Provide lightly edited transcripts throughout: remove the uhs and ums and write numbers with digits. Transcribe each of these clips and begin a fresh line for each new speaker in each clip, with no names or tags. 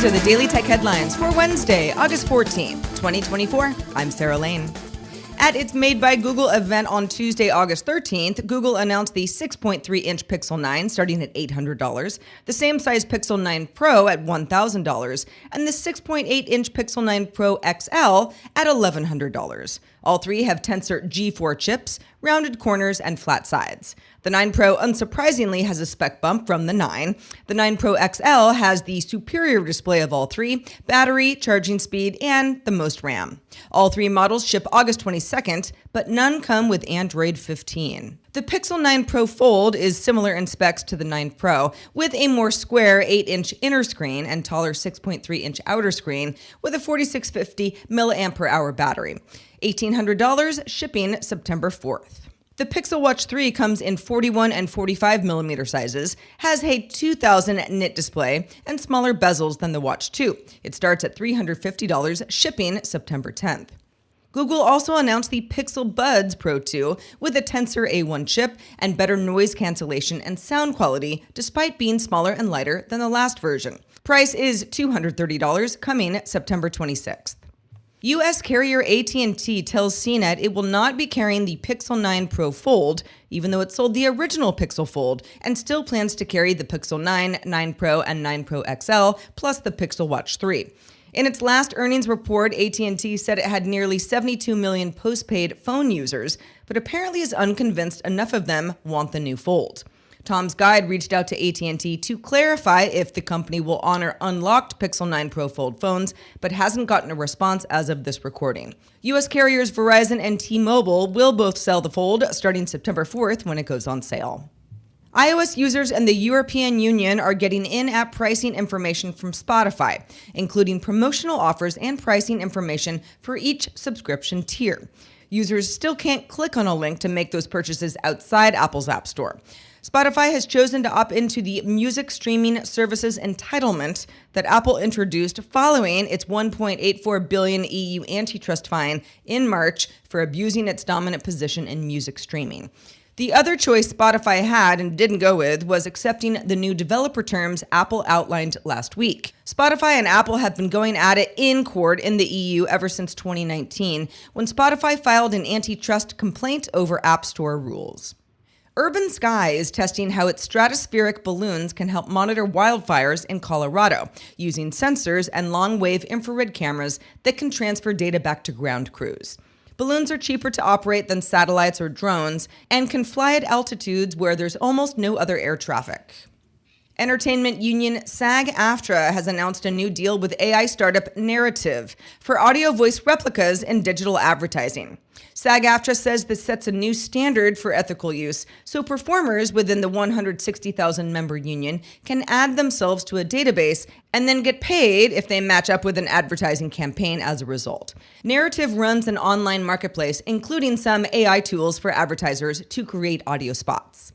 are the Daily Tech Headlines for Wednesday, August 14th, 2024. I'm Sarah Lane. At its Made by Google event on Tuesday, August 13th, Google announced the 6.3-inch Pixel 9 starting at $800, the same size Pixel 9 Pro at $1,000, and the 6.8-inch Pixel 9 Pro XL at $1,100. All three have Tensor G4 chips, rounded corners, and flat sides. The 9 Pro, unsurprisingly, has a spec bump from the 9. The 9 Pro XL has the superior display of all three, battery, charging speed, and the most RAM. All three models ship August 22nd, but none come with Android 15. The Pixel 9 Pro Fold is similar in specs to the 9 Pro, with a more square 8-inch inner screen and taller 6.3-inch outer screen with a 4650 mAh battery. $1,800, shipping September 4th. The Pixel Watch 3 comes in 41 and 45 millimeter sizes, has a 2000 nit display, and smaller bezels than the Watch 2. It starts at $350, shipping September 10th. Google also announced the Pixel Buds Pro 2 with a Tensor A1 chip and better noise cancellation and sound quality, despite being smaller and lighter than the last version. Price is $230, coming September 26th. U.S. carrier AT&T tells CNET it will not be carrying the Pixel 9 Pro Fold, even though it sold the original Pixel Fold, and still plans to carry the Pixel 9, 9 Pro, and 9 Pro XL, plus the Pixel Watch 3. In its last earnings report, AT&T said it had nearly 72 million postpaid phone users, but apparently is unconvinced enough of them want the new Fold. Tom's Guide reached out to AT&T to clarify if the company will honor unlocked Pixel 9 Pro Fold phones, but hasn't gotten a response as of this recording. U.S. carriers Verizon and T-Mobile will both sell the Fold starting September 4th when it goes on sale. iOS users in the European Union are getting in-app pricing information from Spotify, including promotional offers and pricing information for each subscription tier. Users still can't click on a link to make those purchases outside Apple's App Store. Spotify has chosen to opt into the music streaming services entitlement that Apple introduced following its $1.84 billion EU antitrust fine in March for abusing its dominant position in music streaming. The other choice Spotify had and didn't go with was accepting the new developer terms Apple outlined last week. Spotify and Apple have been going at it in court in the EU ever since 2019, when Spotify filed an antitrust complaint over App Store rules. Urban Sky is testing how its stratospheric balloons can help monitor wildfires in Colorado, using sensors and long-wave infrared cameras that can transfer data back to ground crews. Balloons are cheaper to operate than satellites or drones and can fly at altitudes where there's almost no other air traffic. Entertainment union SAG-AFTRA has announced a new deal with AI startup Narrativ for audio voice replicas in digital advertising. SAG-AFTRA says this sets a new standard for ethical use, so performers within the 160,000-member union can add themselves to a database and then get paid if they match up with an advertising campaign as a result. Narrativ runs an online marketplace, including some AI tools for advertisers to create audio spots.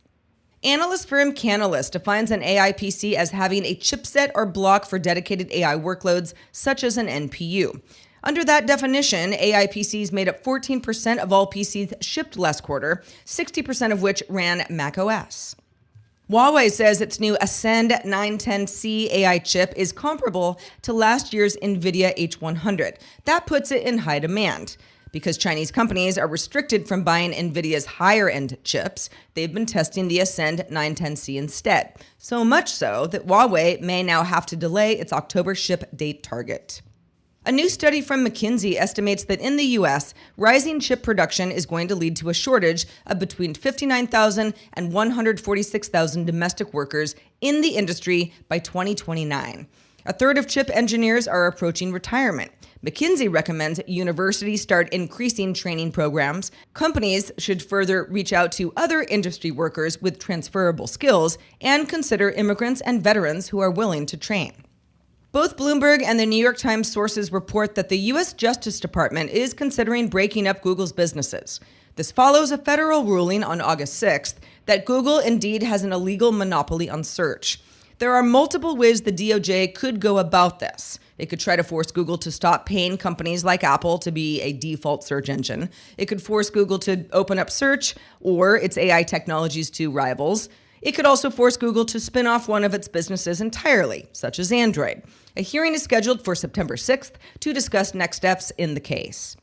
Analyst firm Canalys defines an AI PC as having a chipset or block for dedicated AI workloads, such as an NPU. Under that definition, AI PCs made up 14% of all PCs shipped last quarter, 60% of which ran macOS. Huawei says its new Ascend 910C AI chip is comparable to last year's NVIDIA H100. That puts it in high demand. Because Chinese companies are restricted from buying NVIDIA's higher-end chips, they've been testing the Ascend 910C instead. So much so that Huawei may now have to delay its October ship date target. A new study from McKinsey estimates that in the U.S., rising chip production is going to lead to a shortage of between 59,000 and 146,000 domestic workers in the industry by 2029. A third of chip engineers are approaching retirement. McKinsey recommends universities start increasing training programs. Companies should further reach out to other industry workers with transferable skills and consider immigrants and veterans who are willing to train. Both Bloomberg and the New York Times sources report that the U.S. Justice Department is considering breaking up Google's businesses. This follows a federal ruling on August 6th that Google indeed has an illegal monopoly on search. There are multiple ways the DOJ could go about this. It could try to force Google to stop paying companies like Apple to be a default search engine. It could force Google to open up search or its AI technologies to rivals. It could also force Google to spin off one of its businesses entirely, such as Android. A hearing is scheduled for September 6th to discuss next steps in the case.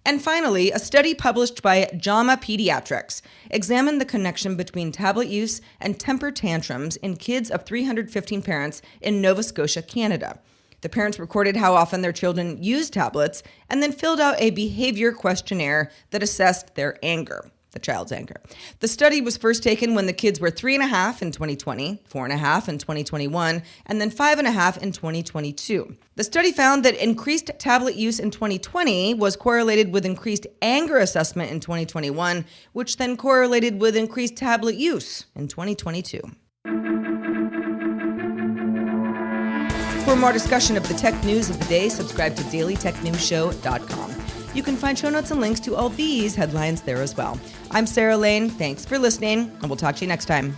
And finally, a study published by JAMA Pediatrics examined the connection between tablet use and temper tantrums in kids of 315 parents in Nova Scotia, Canada. The parents recorded how often their children used tablets and then filled out a behavior questionnaire that assessed their anger, the child's anger. The study was first taken when the kids were 3.5 in 2020, 4.5 in 2021, and then 5.5 in 2022. The study found that increased tablet use in 2020 was correlated with increased anger assessment in 2021, which then correlated with increased tablet use in 2022. For more discussion of the tech news of the day, subscribe to dailytechnewsshow.com. You can find show notes and links to all these headlines there as well. I'm Sarah Lane. Thanks for listening, and we'll talk to you next time.